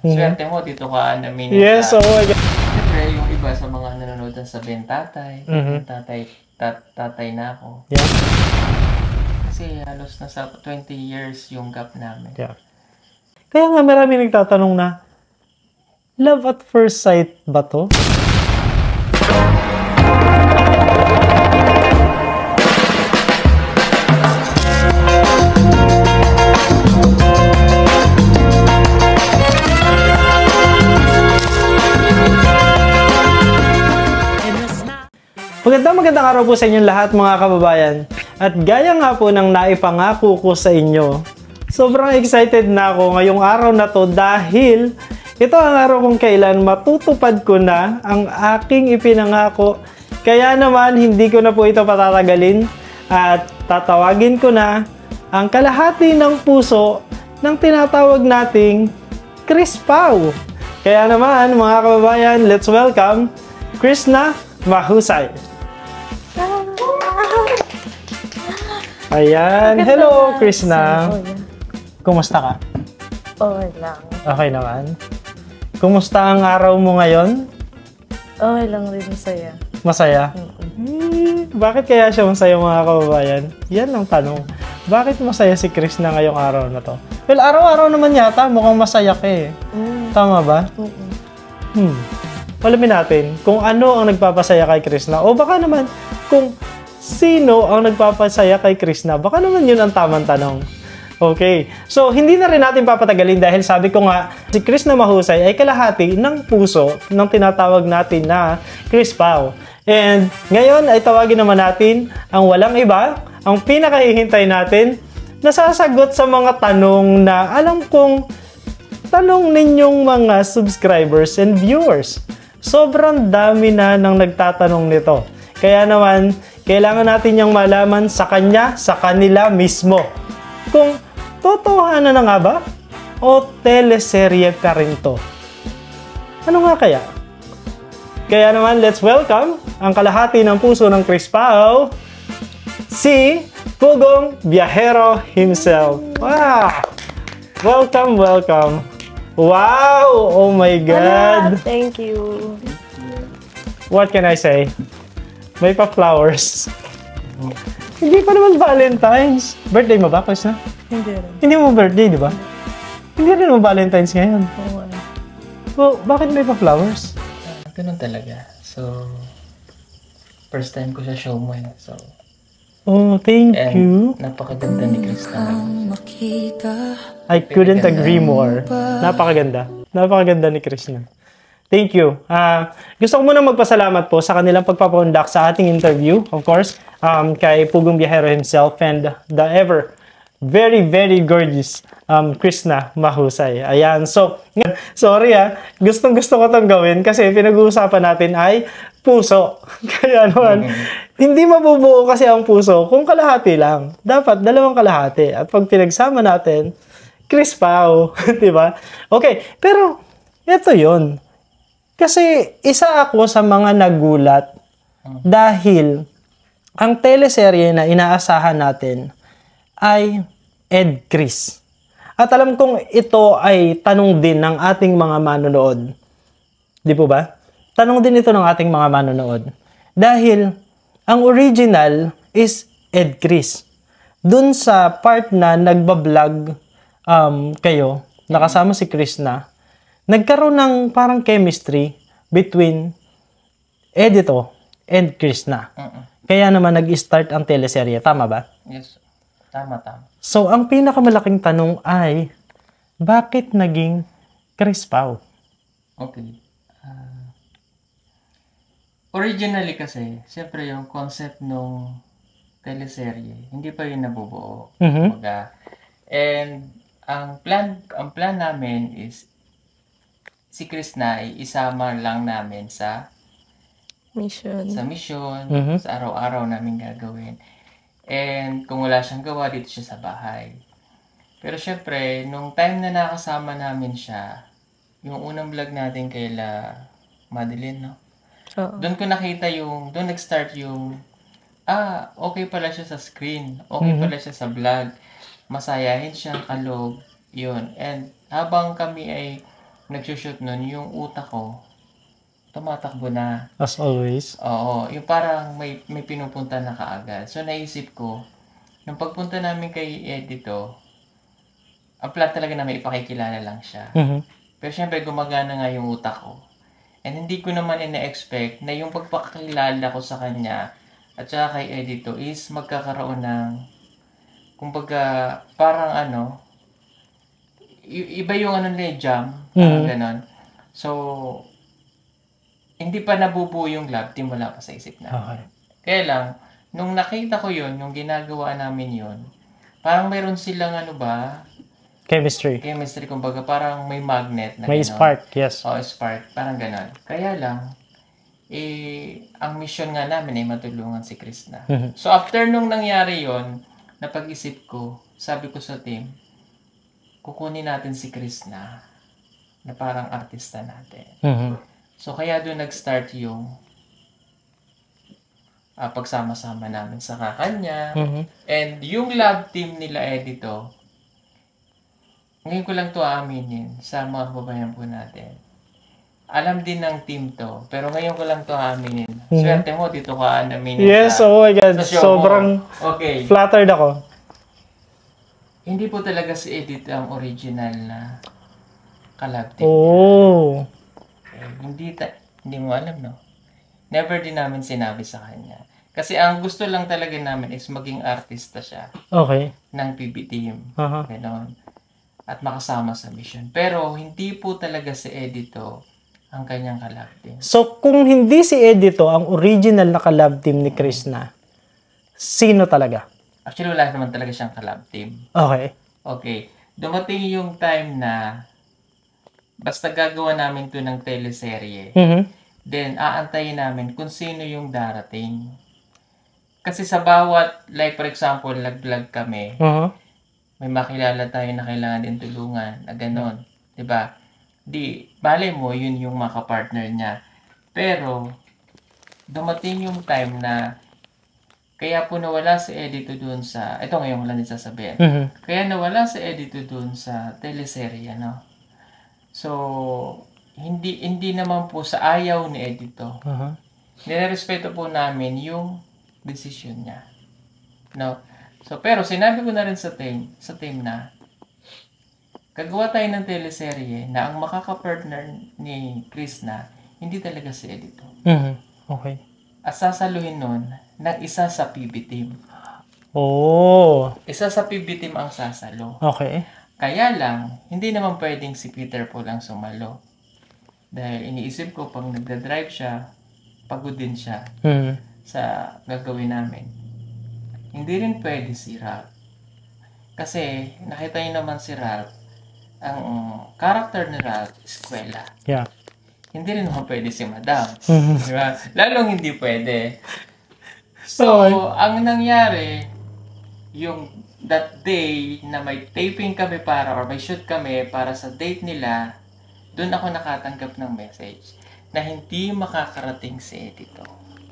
Swerte mo, dito ka namin Yes, sa... oh my God. Siyempre, yung iba sa mga nanonood ng Sabihin Tatay, tatay na ako. Yeah. Kasi halos nasa 20 years yung gap namin. Yeah. Kaya nga marami nagtatanong na, love at first sight ba to? Magandang araw po sa inyong lahat mga kababayan. At gaya nga po ng naipangako ko sa inyo, sobrang excited na ako ngayong araw na to dahil ito ang araw kung kailan matutupad ko na ang aking ipinangako. Kaya naman hindi ko na po ito patatagalin at tatawagin ko na ang kalahati ng puso ng tinatawag nating Chris Pau. Kaya naman mga kababayan, let's welcome Krishna Mahusay. Ayan. Hello, Krishna. Kumusta ka? Okay lang. Okay naman. Kumusta ang araw mo ngayon? Okay lang rin, masaya. Masaya? Bakit kaya siya masaya mga kababayan? Yan ang tanong. Bakit masaya si Krishna ngayong araw na to? Well, araw-araw naman yata mukhang masaya ka eh. Tama ba? Alamin natin kung ano ang nagpapasaya kay Krishna o baka naman kung sino ang nagpapasaya kay Krishna. Baka naman yun ang tamang tanong. Okay. So, hindi na rin natin papatagalin dahil sabi ko nga, si Krishna Mahusay ay kalahati ng puso ng tinatawag natin na Chris Pau. And ngayon ay tawagin naman natin ang walang iba, ang pinakahihintay natin na sasagot sa mga tanong na alam kong tanong ninyong mga subscribers and viewers. Sobrang dami na nang nagtatanong nito. Kaya naman, kailangan natin yung malaman sa kanya, sa kanila mismo. Kung totohanan na nga ba o teleserye pa rin to? Ano nga kaya? Kaya naman, let's welcome ang kalahati ng puso ng Chris Pau, si Pugong Biyahero himself. Wow! Welcome, welcome. Wow! Oh my God! Thank you. What can I say? May pa-flowers. Hindi pa naman Valentine's. Birthday mo ba, Krishna? Hindi rin. Hindi mo birthday, di ba? Hindi rin mo Valentine's ngayon. Oo. So, bakit may pa-flowers? Ganun talaga. So, first time ko sa show mo eh. So, Oh, thank you. Napakaganda ni Krishna. I couldn't agree more. Napakaganda. Napakaganda ni Krishna. Thank you. Gusto ko muna magpasalamat po sa kanilang pagpapaundak sa ating interview, of course, kay Pugong Biyahero himself and the ever very, very gorgeous Krishna Mahusay. Ayan. So, sorry gustong-gusto ko itong gawin kasi pinag-uusapan natin ay puso. Kaya naman, hindi mabubuo kasi ang puso kung kalahati lang. Dapat dalawang kalahati. At pag pinagsama natin, Chris Pau. Diba? Okay. Pero, ito yon. Kasi isa ako sa mga nagulat dahil ang teleserye na inaasahan natin ay Ed Chris. At alam kong ito ay tanong din ng ating mga manonood. Di po ba? Tanong din ito ng ating mga manonood. Dahil ang original is Ed Chris. Dun sa part na nagbablog kayo, nakasama si Krishna, nagkaroon ng parang chemistry between Edito and Krishna. Kaya naman nag-start ang teleserye. Tama ba? Yes. Tama. So, ang pinakamalaking tanong ay, bakit naging Chris Pau? Okay. Originally kasi, siyempre yung concept nung teleserye, hindi pa yun nabubuo. And ang plan namin is si Krishna ay isama lang namin sa Mission. Sa araw-araw namin gagawin. And kung wala siyang gawa, dito siya sa bahay. Pero syempre, nung time na nakasama namin siya, yung unang vlog natin kaila Madeline, no? Doon ko nakita doon nag-start yung, okay pala siya sa screen, okay pala siya sa vlog, masayahin siya, kalog, yun. And habang kami ay nagsushoot nun, yung utak ko, tumatakbo na. As always. Oo, yung parang may pinupunta na kaagad. So, naisip ko, nung pagpunta namin kay Edito, ang plan talaga namin ipakikilala lang siya. Mhm. Pero syempre, gumagana nga yung utak ko. And hindi ko naman ina-expect na yung pagpakilala ko sa kanya at saka kay Edito is magkakaroon ng, kumbaga, parang iba yung jam, parang ganon. So, hindi pa nabubuo yung love team, wala pa sa isip namin. Okay. Kaya lang, nung nakita ko yun, yung ginagawa namin yun, parang meron silang Chemistry. chemistry, kumbaga parang may magnet na May ganon. spark, yes. Oo, spark, parang ganon. Kaya lang, ang mission nga namin ay matulungan si Krishna. Mhm. So after nung nangyari yon, napag-isip ko, sabi ko sa team, kukunin natin si Krishna na parang artista natin. Mhm. So kaya doon nag-start yung pagsama-sama namin sa kanya. Mhm. And yung love team nila Edito, ngayon ko lang to aaminin sa mga kababayan po natin. Alam din ng team to, pero ngayon ko lang to aaminin. Swerte mo, dito ka aaminin. Yes, oh my God. sa show Sobrang mo. Okay. flattered ako. Hindi po talaga si Edith ang original na ka-love team. Oh. Hindi mo alam, no? Never din namin sinabi sa kanya. Kasi ang gusto lang talaga namin is maging artista siya Okay. ng PB team. Aha. Ganon. At makasama sa mission. Pero hindi po talaga si Edito ang kanyang ka-love team. So, kung hindi si Edito ang original na ka-love team ni Krishna, sino talaga? Actually, wala naman talaga siyang ka-love team. Okay. Okay. Dumating yung time na basta gagawa namin to ng teleserye. Mhm. Then, aantayin namin kung sino yung darating. Kasi sa bawat, like for example, nag-vlog kami, Aha. may makilala tayo na kailangan din tulungan, na gano'n. Diba? Di, malay mo, yun yung makapartner niya. Pero, dumating yung time na, kaya po nawala si Edito dun sa, ito ngayon ko lang din sasabihin. Mhm. Kaya nawala si Edito dun sa teleserye, no? So, hindi naman po sa ayaw ni Edito. Aha. Nirerespeto po namin yung decision niya. No? So, pero sinabi ko na rin sa team na gagawa tayo ng teleserye na ang makaka-partner ni Krishna, hindi talaga si Edito. Mhm. Okay. At sasaluhin nun ng isa sa PB team. Oh. Isa sa PB team ang sasalo. Okay. Kaya lang, hindi naman pwedeng si Peter Paul ang sumalo. Dahil iniisip ko, pag nagda-drive siya, pagod din siya Mhm. sa gagawin namin. Hindi rin pwede si Ralph. Kasi, nakita niyo naman si Ralph, ang character ni Ralph, eskwela. Yeah. Hindi rin naman pwede si Madam. Mhm. Di ba? Lalong hindi pwede. So, ang nangyari, yung that day na may taping kami or may shoot kami para sa date nila, doon ako nakatanggap ng message na hindi makakarating si Edito.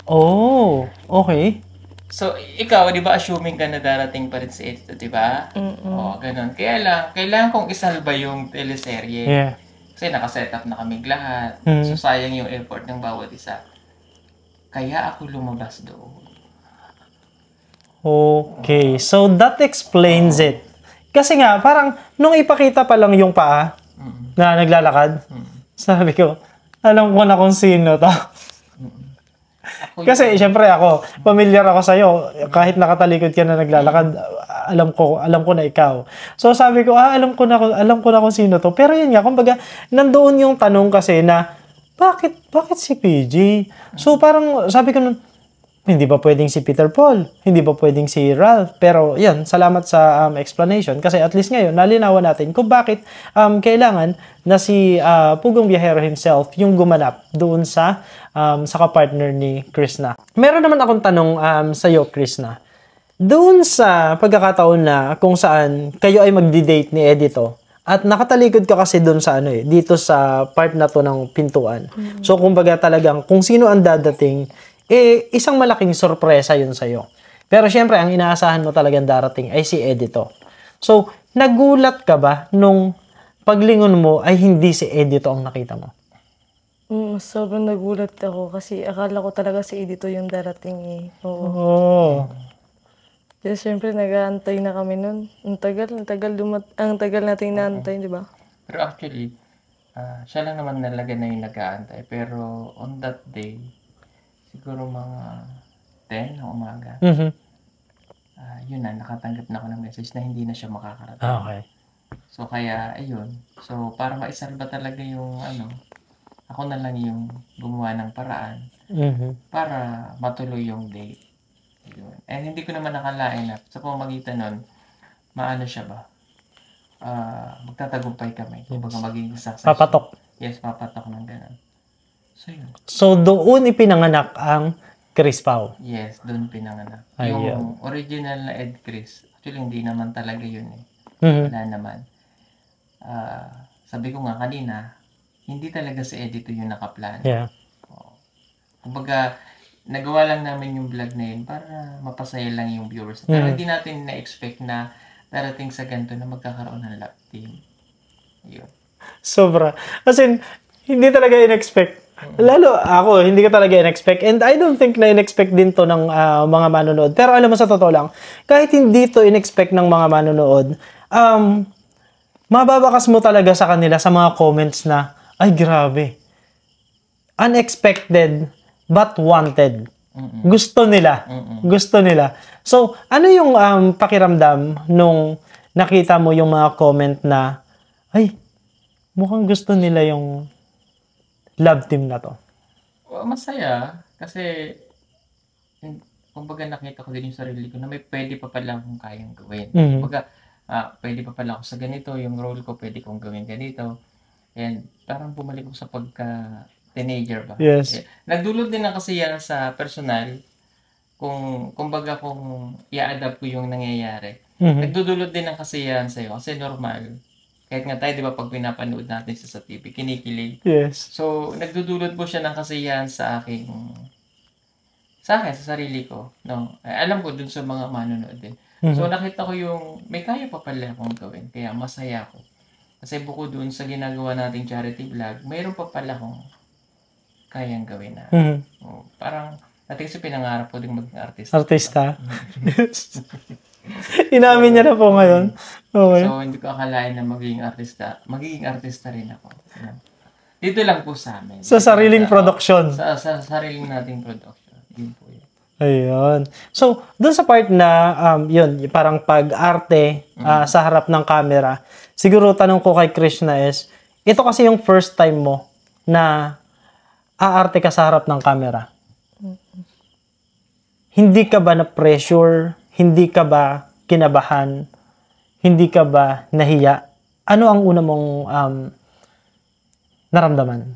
Oh. Okay. So, ikaw, di ba, assuming ka na darating pa rin si Edito, di ba? Oo, ganun. Kaya lang, kailangan kong isalba yung teleserye. Yeah. Kasi nakaset up na kaming lahat. Mhm. So, sayang yung effort ng bawat isa. Kaya ako lumabas doon. Okay. So, that explains it. Kasi nga, parang, nung ipakita pa lang yung paa Mm. na naglalakad, Mm. sabi ko, alam ko na kung sino to. Ako Kasi, syempre ako, familiar ako sa'yo. Kahit nakatalikod ka na naglalakad, alam ko na ikaw. So, sabi ko, alam ko na kung sino to. Pero yun nga, kumbaga, nandoon yung tanong kasi na, bakit si PJ? So, parang, sabi ko nun, hindi ba pwedeng si Peter Paul? Hindi ba pwedeng si Ralph? Pero, yan, salamat sa explanation. Kasi at least ngayon, nalinawan natin kung bakit kailangan na si Pugong Biyahero himself yung gumanap doon sa kapartner ni Krishna. Meron naman akong tanong sa iyo, Krishna. Doon sa pagkakataon na kung saan kayo ay magdi-date ni Edito, at nakatalikod ka kasi doon sa dito sa part na to ng pintuan. So, kumbaga talagang kung sino ang dadating, isang malaking sorpresa yun sa'yo. Pero syempre, ang inaasahan mo talagang darating ay si Edito. So, nagulat ka ba nung paglingon mo ay hindi si Eddie to ang nakita mo? Sobrang nagulat ako kasi akala ko talaga si Edito yung darating eh. Oo. Oh. Kaya syempre nag-aantay na kami nun. Ang tagal nating inaantay, di ba? Pero actually, siya lang naman talaga na yung nag-aantay. Pero on that day, siguro mga 10 ng umaga, Mhm. yun na, nakatanggap na ako ng message na hindi na siya makakarating. Okay. So kaya, ayun. So para maisalba talaga yung ako na lang yung gumawa ng paraan Mhm. para matuloy yung date. Ayun. And hindi ko naman nakalain na sa pamamagitan nun, maano siya ba? Magtatagumpay kami. Kumbaga magiging successful. Papatok. Yes, papatok ng ganun. So yun. So, doon ipinanganak ang Chris Pao. Yes, doon pinanganak. Ayun. Yung original na Ed Chris, actually hindi naman talaga yun eh. Mhm. Wala naman. Sabi ko nga kanina, hindi talaga si Edito yung nakaplano. Yeah. Kumbaga, nagawa lang namin yung vlog na yun para mapasaya lang yung viewers. Pero hindi natin na-expect na darating sa ganito na magkakaroon ng love team. Yun. Sobra. As in, hindi talaga in-expect. Lalo ako, hindi ko talaga in-expect. And I don't think na in-expect din to ng mga manonood. Pero alam mo, sa totoo lang, kahit hindi to in-expect ng mga manonood, mababakas mo talaga sa kanila sa mga comments na, ay grabe. Unexpected, but wanted. Gusto nila. Gusto nila. So, ano yung pakiramdam nung nakita mo yung mga comment na, ay, mukhang gusto nila yung love team na to? Masaya. Kasi, kumbaga nakita ko din yung sarili ko na may pwede pa pala akong kayang gawin. Kumbaga, pwede pa pala ako sa ganito. Yung role ko, pwede kong gawin ganito. And parang bumalik ko sa pagka-teenager ba? Yes. Nagdulot din na kasi yan sa personal. Kumbaga kung i-adapt ko yung nangyayari. Nagdudulot din ng kasiyahan sa'yo. Kasi normal. Kahit nga tayo, di ba, pag pinapanood natin sa TV, kinikilig. Yes. So, nagdudulot po siya ng kasiyahan sa akin, sa sarili ko. No? Alam ko dun sa mga manonood din. So, nakita ko yung may kaya pa pala akong gawin. Kaya masaya ako. Kasi bukod dun sa ginagawa nating charity vlog, mayroon pa pala akong kayang gawin na. Parang, natin kasi pinangarap ko din maging artista. Artista? Yes. Inamin niya na po ngayon. Okay. So, hindi ko akalain na magiging artista rin ako. Dito lang po sa amin. Sa sariling production. Sa sariling nating production. Yun po yun. Ayun. So, dun sa part na, yun, parang pag-arte sa harap ng camera, siguro tanong ko kay Krishna is, ito kasi yung first time mo na aarte ka sa harap ng camera. Hindi ka ba na-pressure? Hindi ka ba kinabahan? Hindi ka ba nahiya? Ano ang una mong naramdaman?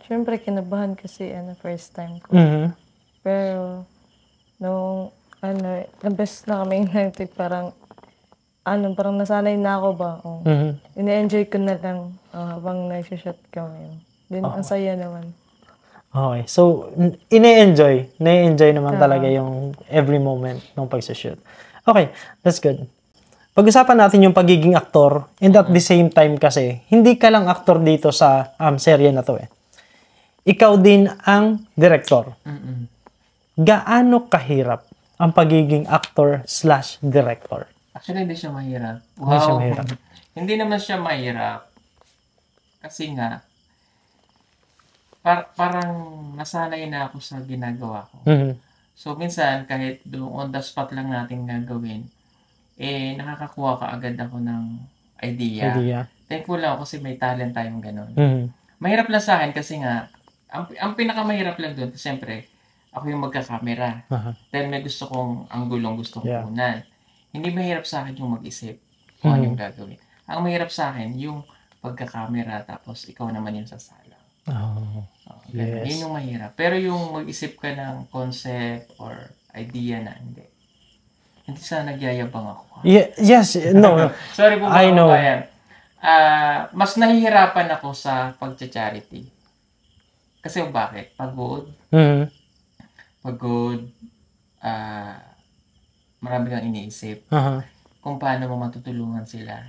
Siyempre kinabahan kasi first time ko. Pero nung the best na kami parang nasanay na ako ba. Ine-enjoy ko na lang habang nag-shoot kami. Then ang saya naman. Okay. So, ine-enjoy naman talaga yung every moment ng pag-shoot. Okay, that's good. Pag-usapan natin yung pagiging aktor, and at the same time kasi, hindi ka lang aktor dito sa serye na to eh. Ikaw din ang director. Gaano kahirap ang pagiging actor/director? Actually, hindi siya mahirap. Wow. Hindi siya mahirap. Hindi naman siya mahirap. Kasi nga, parang nasanay na ako sa ginagawa ko. So, minsan, kahit on the spot lang natin gagawin, nakakakuha ka agad ako ng idea. Thankful lang ako kasi may talent tayong ganun. Mahirap lang sa akin kasi nga, ang pinakamahirap lang doon, siyempre, ako yung magkakamera. Dahil may gusto kong anggulong gusto kong kunan. Hindi mahirap sa akin yung mag-isip kung ano yung gagawin. Ang mahirap sa akin, yung pagkakamera, tapos ikaw naman yung sasalang. Yes. Yun yung mahirap. Pero yung mag-isip ka ng concept or idea na hindi. Hindi sana nagyayabang ako. Yes, no. Sorry po I know. Mas nahihirapan ako sa pag-charity. Kasi bakit? Pagod. Marami kang iniisip. Kung paano mo matutulungan sila.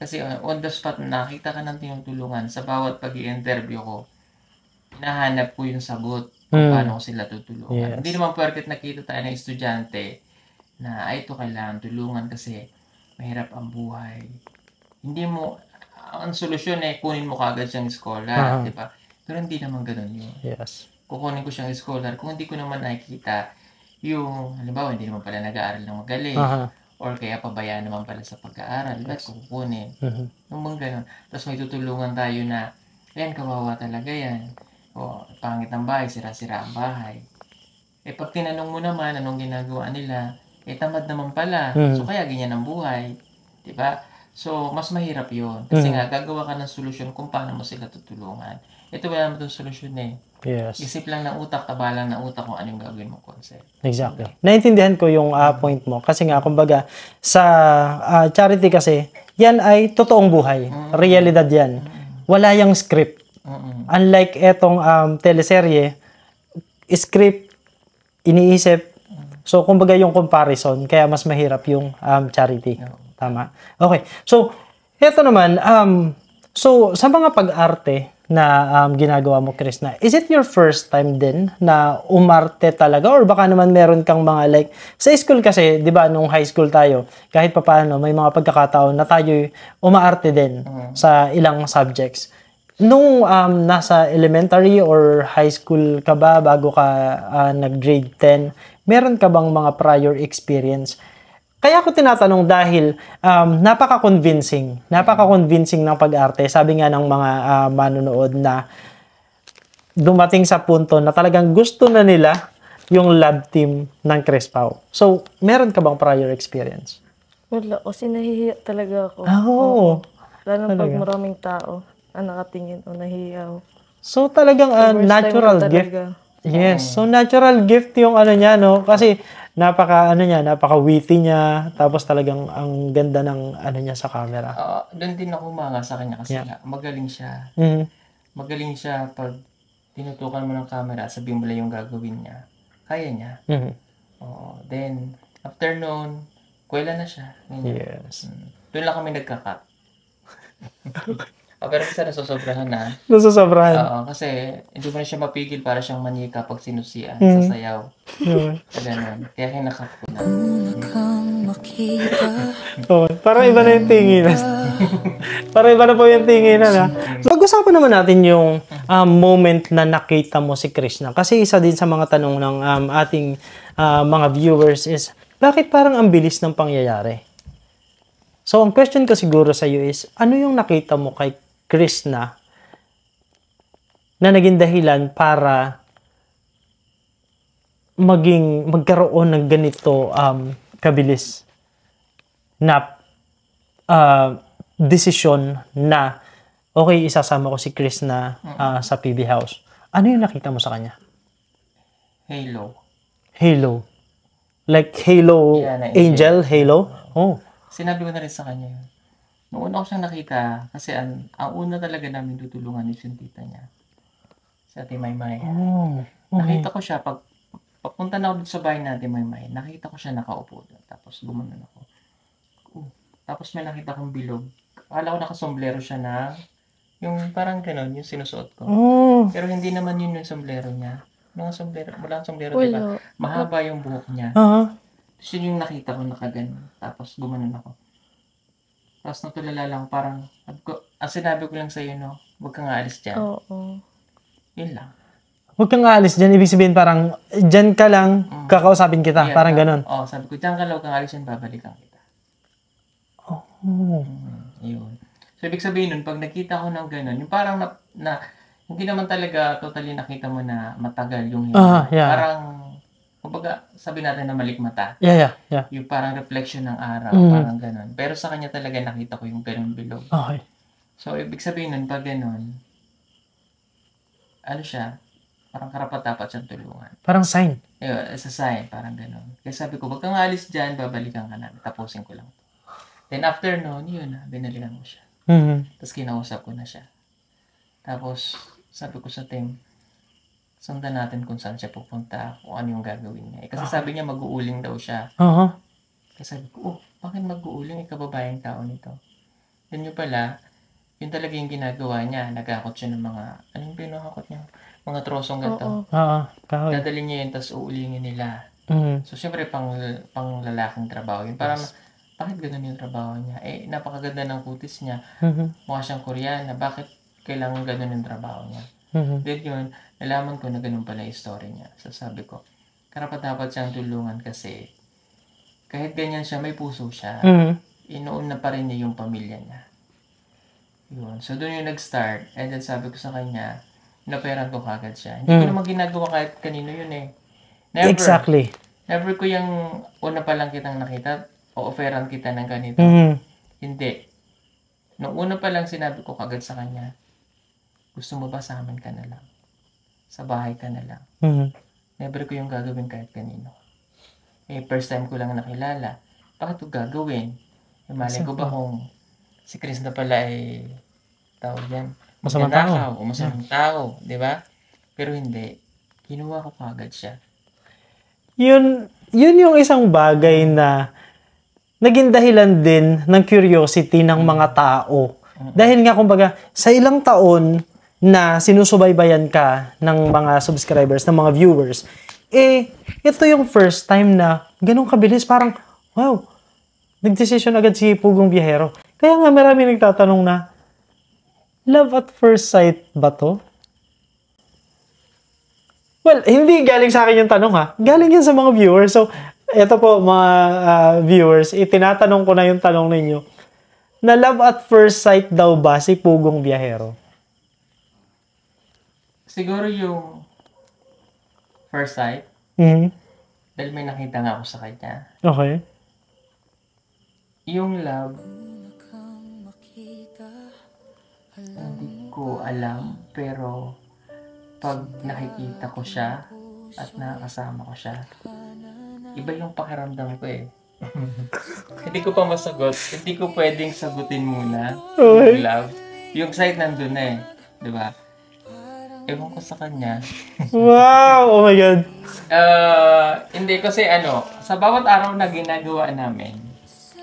Kasi on the spot, nakita ka ng tinutulungan sa bawat pag-i-interview ko, hinahanap ko yung sagot kung paano ko sila tutulungan. Yes. Hindi naman porket nakita tayo ng estudyante na ay ito kailangan tulungan kasi mahirap ang buhay. Hindi mo, ang solusyon kunin mo kagad siyang scholar, di ba? Pero hindi naman ganun yun. Yes. Kukunin ko siyang scholar kung hindi ko naman nakikita yung, halimbawa, hindi naman pala nag-aaral ng magaling, or kaya pabayaan naman pala sa pag-aaral, ba't ko kukunin? Yung mga ganun. Tapos may tutulungan tayo na, ayan, kawawa talaga yan. O, pangit ang bahay, sira-sira ang bahay. Pag tinanong mo naman anong ginagawa nila, tamad naman pala. So, kaya ganyan ang buhay. Diba? So, mas mahirap yun. Kasi nga, gagawa ka ng solusyon kung paano mo sila tutulungan. Ito wala naman itong solusyon Yes. Isip lang ng utak, taba lang ng utak kung anong gagawin mong concept. Exactly. Naintindihan ko yung point mo. Kasi nga, kumbaga, sa charity kasi, yan ay totoong buhay. Realidad yan. Wala yung script. Unlike etong teleserye, script, iniisip. So, kumbaga yung comparison, kaya mas mahirap yung charity. Tama? Okay. So, eto naman, so, sa mga pag-arte na ginagawa mo, Chris, na, is it your first time din na umarte talaga? Or baka naman meron kang mga like, sa school kasi, di ba, nung high school tayo, kahit papaano, may mga pagkakataon na tayo umaarte din sa ilang subjects. Nung nasa elementary or high school ka ba bago ka nag-grade 10, meron ka bang mga prior experience? Kaya ako tinatanong dahil napaka-convincing ng pag-arte. Sabi nga ng mga manonood na dumating sa punto na talagang gusto na nila yung lab team ng Chris Pao. So, meron ka bang prior experience? Wala, kasi nahihiya talaga ako. Lalo pag maraming tao ang nakatingin o nahihiya ako. So, talagang natural gift. Yes. So, natural gift yung ano niya, no? Kasi, napaka-witty niya. Tapos talagang ang ganda ng ano niya sa camera. Doon din ako umanga sa kanya kasi magaling siya. Magaling siya pag tinutukan mo ng camera, sabihin mo lang yung gagawin niya. Kaya niya. Then, after noon, kuwela na siya. Yes. Doon lang kami nagka-cut. Pero kasi nasusobrahan na. Nasusobrahan. Kasi hindi mo na siya mapigil para siyang manika pag sinusian sa sayaw. Ganun. Kaya kinakat ko na. Parang iba na yung tinginan. Parang iba na po yung tinginan, ha? So, pag-usapan naman natin yung moment na nakita mo si Krishna. Kasi isa din sa mga tanong ng ating mga viewers is, bakit parang ang bilis ng pangyayari? So, ang question ko siguro sa iyo is, ano yung nakita mo kay Krishna na naging dahilan para magkaroon ng ganito kabilis na desisyon na okay, isasama ko si Krishna sa PB House. Ano yung nakita mo sa kanya? Halo. Like Halo Angel? Halo? Sinabi ko na rin sa kanya yun. Noong una ko siyang nakita, kasi ang una talaga namin tutulungan is yung tita niya. Si Ate Maymay. Nakita ko siya, pagpunta na ako dito sa bahay na Ate Maymay, nakita ko siya nakaupo doon. Tapos gumanon ako. Tapos may nakita kong bilog. Akala ko nakasomblero siya na, yung parang gano'n, yung sinusuot ko. Pero hindi naman yun yung sombrero niya. Mga sombrero, wala kang sombrero, diba? Mahaba yung buhok niya. Tapos yun yung nakita ko nakaganon. Tapos gumanon ako. Tapos natulala lang, parang, ang sinabi ko lang sa'yo, no, huwag kang aalis dyan. Yun lang. Huwag kang aalis dyan, ibig sabihin parang, dyan ka lang, kakausapin kita, parang ganon. Sabi ko, dyan ka lang, huwag kang aalis dyan, babalikan kita. Yun. So, ibig sabihin nun, pag nakita ko ng ganon, yung parang hindi naman talaga totally nakita mo na matagal yung hindi. Parang, kumbaga, sabi natin na malikmata. Yung parang reflection ng araw, parang ganon. Pero sa kanya talaga nakita ko yung ganon bilog. Okay. So, ibig sabihin nun, pag ganon, ano siya, parang karapat-dapat siyang tulungan. Parang sign. It's a sign, parang ganon. Kaya sabi ko, wag kang alis dyan, babalikan ka na. Tapusin ko lang. Then after noon, yun na, binalikan ko siya. Tapos kinausap ko na siya. Tapos, sabi ko sa team, sundan natin kung saan siya pupunta, kung ano yung gagawin niya. Kasi sabi niya mag-uuling daw siya. Kasi sabi ko, bakit mag-uuling? Ikababayang tao nito. Yun yung pala, yun talaga yung ginagawa niya. Nagakot siya ng mga, anong pinakakot niya? Mga trosong ganito. Oo, kahoy. Dadalhin niya yun, tapos uulingin nila. Mhm. So, syempre, pang lalaking trabaho yun. Parang, bakit ganun yung trabaho niya? Eh, napakaganda ng kutis niya. Mhm. Mukha siyang Koreana. Bakit kailangan ganun yung trabaho niya? Mhm. Then yun, nalaman ko na ganun pala yung story niya. So, sabi ko, karapat-dapat siyang tulungan kasi kahit ganyan siya, may puso siya. Mhm. Inuuna pa rin niya yung pamilya niya. Yun. So, doon yung nag-start. And then sabi ko sa kanya, naperan ko kagad siya. Hindi ko naman ginagawa kahit kanino yun eh. Never. Exactly. Never ko yung una pa lang kitang nakita, o offeran kita ng ganito. Mhm. Hindi. Nung una pa lang sinabi ko kagad sa kanya, gusto mo ba sa amin ka na lang? Sa bahay ka na lang. Mhm. Never ko yung gagawin kahit kanino. Eh, first time ko lang nakilala. Bakit ko gagawin? Eh, malay ko ba kung si Chris na pala ay tawag yan? Masamang tao. Magnanakaw o masamang tao, di ba? Pero hindi. Kinuha ko kagad siya. Yun yung isang bagay na naging dahilan din ng curiosity ng mga tao. Dahil nga kumbaga, sa ilang taon na sinusubaybayan ka ng mga subscribers, ng mga viewers, eh, ito yung first time na ganun kabilis. Parang, wow, nagdesisyon agad si Pugong Biyahero. Kaya nga marami nagtatanong na, love at first sight ba to? Well, hindi galing sa akin yung tanong ha. Galing yan sa mga viewers. So, eto po mga viewers, itinatanong ko na yung tanong ninyo. Na love at first sight daw ba si Pugong Biyahero? Siguro yung first sight, Mhm. dahil may nakita nga ako sa kanya. Okay. Yung love, hindi ko alam, pero pag nakikita ko siya at nakakasama ko siya, iba yung pakiramdam ko eh. Hindi ko pa masagot. Hindi ko pwedeng sagutin muna yung love. Yung sight nandun na eh. Di ba? Ewan ko sa kanya. Wow! Oh my God. Hindi kasi sa bawat araw na ginagawa namin,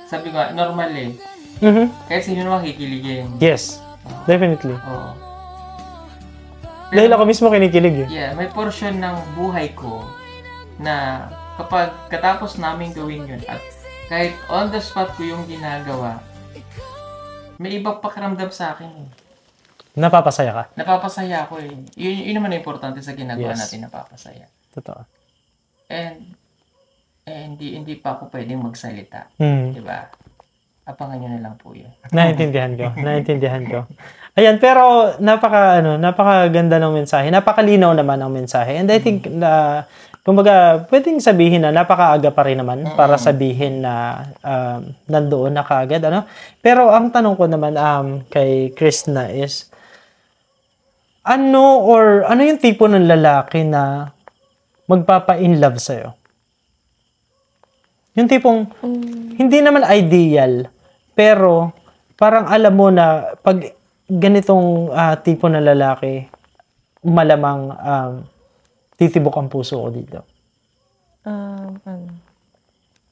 sabi ko, normal eh. Mhm. Kahit sino naman kikiligin. Yes. Definitely. Oo. Dahil ako mismo kinikilig eh. Yeah, may portion ng buhay ko na kapag katapos namin gawin yun at kahit on the spot ko yung ginagawa, may ibang pakiramdam sa akin eh. Napapasaya ka. Napapasaya ako eh. Yun naman ang importante sa ginagawa Yes. natin, napapasaya. Totoo. And hindi pa ako pwedeng magsalita. Mhm. Diba? Abangan nyo na lang po yun. Naintindihan ko. Naintindihan ko. Ayan, pero napakaganda ng mensahe. Napakalinaw naman ang mensahe. And I think kumbaga, pwedeng sabihin na napakaaga pa rin naman para sabihin na nandoon na kaagad, ano? Pero ang tanong ko naman kay Krishna is, ano yung tipo ng lalaki na magpapa-in love sa'yo? Yung tipong, hindi naman ideal, pero parang alam mo na pag ganitong tipo ng lalaki, malamang titibok ang puso ko dito.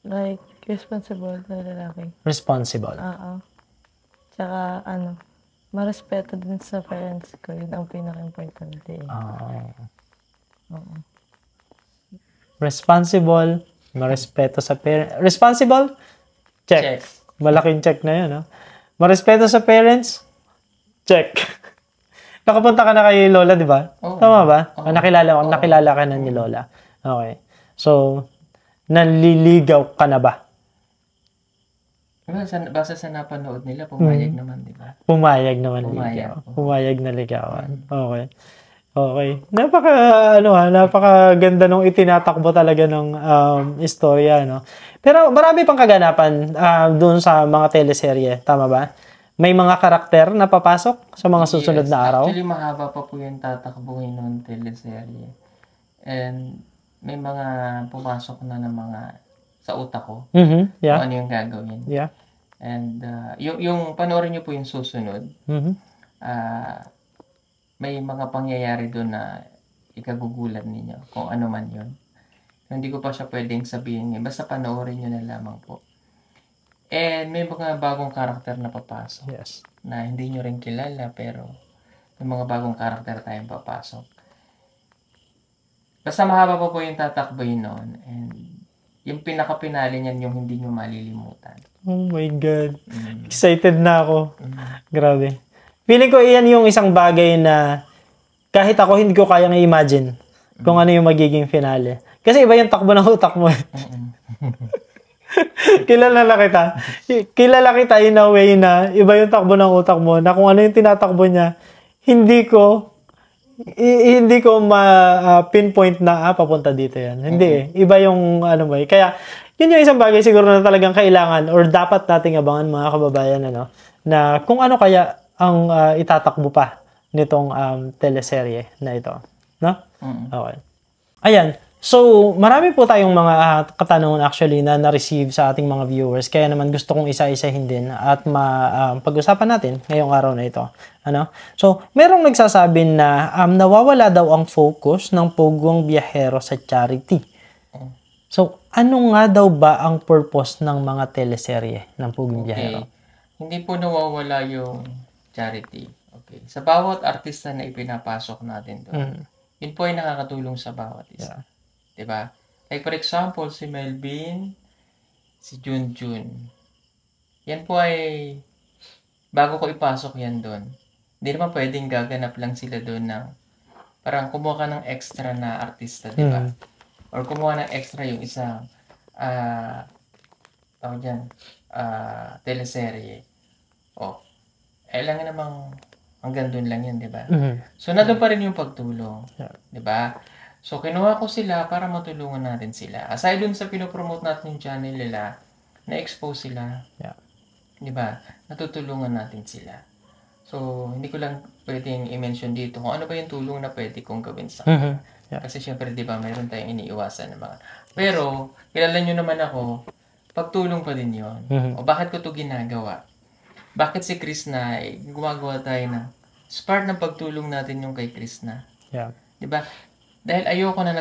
Like, responsible na lalaki. Responsible. Oo. Tsaka, marespeto din sa parents ko. Yun ang pinaka-importante. Oo. Responsible, marespeto sa parents. Responsible? Check. Check. Malaking check na yun, no? Marespeto sa parents? Check. Nakapunta ka na kay Lola, di ba? Oo. Tama ba? Oo. Nakilala ka na ni Lola. Okay. So, naliligaw ka na ba? Basta sa napanood nila, pumayag naman, di ba? Pumayag naman Pumayag. ligaw. Pumayag na ligawan. Okay. Okay. Napakaganda nung itinatakbo talaga ng istorya, no? Pero marami pang kaganapan doon sa mga teleserye. Tama ba? May mga karakter na papasok sa mga susunod na araw? Actually, mahaba pa po yung tatakbuhin ng teleserye. And may mga pumasok na ng mga sa utak ko. Mhm. Yeah. Kung ano yung gagawin. Yeah. And yung panoorin nyo po yung susunod, Mhm. may mga pangyayari doon na ikagugulat ninyo kung ano man yun. Hindi ko pa siya pwedeng sabihin. Basta panoorin nyo na lamang po. And may mga bagong karakter na papasok Yes. na hindi nyo rin kilala, pero may mga bagong karakter tayong papasok. Basta mahaba pa po yung tatakboy noon. And yung pinaka-pinali niyan yung hindi nyo malilimutan. Oh my God. Excited na ako. Grabe. Feeling ko iyan yung isang bagay na kahit ako hindi ko kayang i-imagine kung ano yung magiging finale. Kasi iba yung takbo ng utak mo. Kilala kita. Kilala kita in a way na iba yung takbo ng utak mo na kung ano yung tinatakbo niya, hindi ko pinpoint na papunta dito yan. Hindi eh. Iba yung ano ba. Kaya yun yung isang bagay siguro na talagang kailangan or dapat nating abangan mga kababayan na kung ano kaya ang itatakbo pa nitong teleserye na ito. No? Okay. Ayan. So, marami po tayong mga katanungan actually na na-receive sa ating mga viewers. Kaya naman gusto kong isa-isahin din at pag-usapan natin ngayong araw na ito. So, merong nagsasabi na nawawala daw ang focus ng Pugong Biyahero sa charity. So, ano nga daw ba ang purpose ng mga teleserye ng Pugong Biyahero? Hindi po nawawala yung charity. Okay. Sa bawat artista na ipinapasok natin doon, yun po ay nakakatulong sa bawat isa. Diba? Like for example, si Melvin, si Junjun. Yan po ay, bago ko ipasok yan doon, hindi naman pwedeng gaganap lang sila doon ng, parang kumuha ka ng extra na artista, diba? Or kumuha ng extra yung isang, teleserye. Lang namang, hanggang doon lang yan, diba? So, nandun pa rin yung pagtulong. Diba? So, kinuha ko sila para matulungan natin sila. Aside dun sa pinopromote natin yung channel nila, na-expose sila. Diba? Natutulungan natin sila. So, hindi ko lang pwedeng i-mention dito kung ano ba yung tulong na pwede kong gawin sa kanila. Kasi syempre, diba, mayroon tayong iniiwasan ng mga. Pero, kilala nyo naman ako, pagtulong pa din yun. O bakit ko to ginagawa? Bakit si Krishna, gumagawa tayo na part ng pagtulong natin yung kay Krishna. Diba? Dahil ayoko na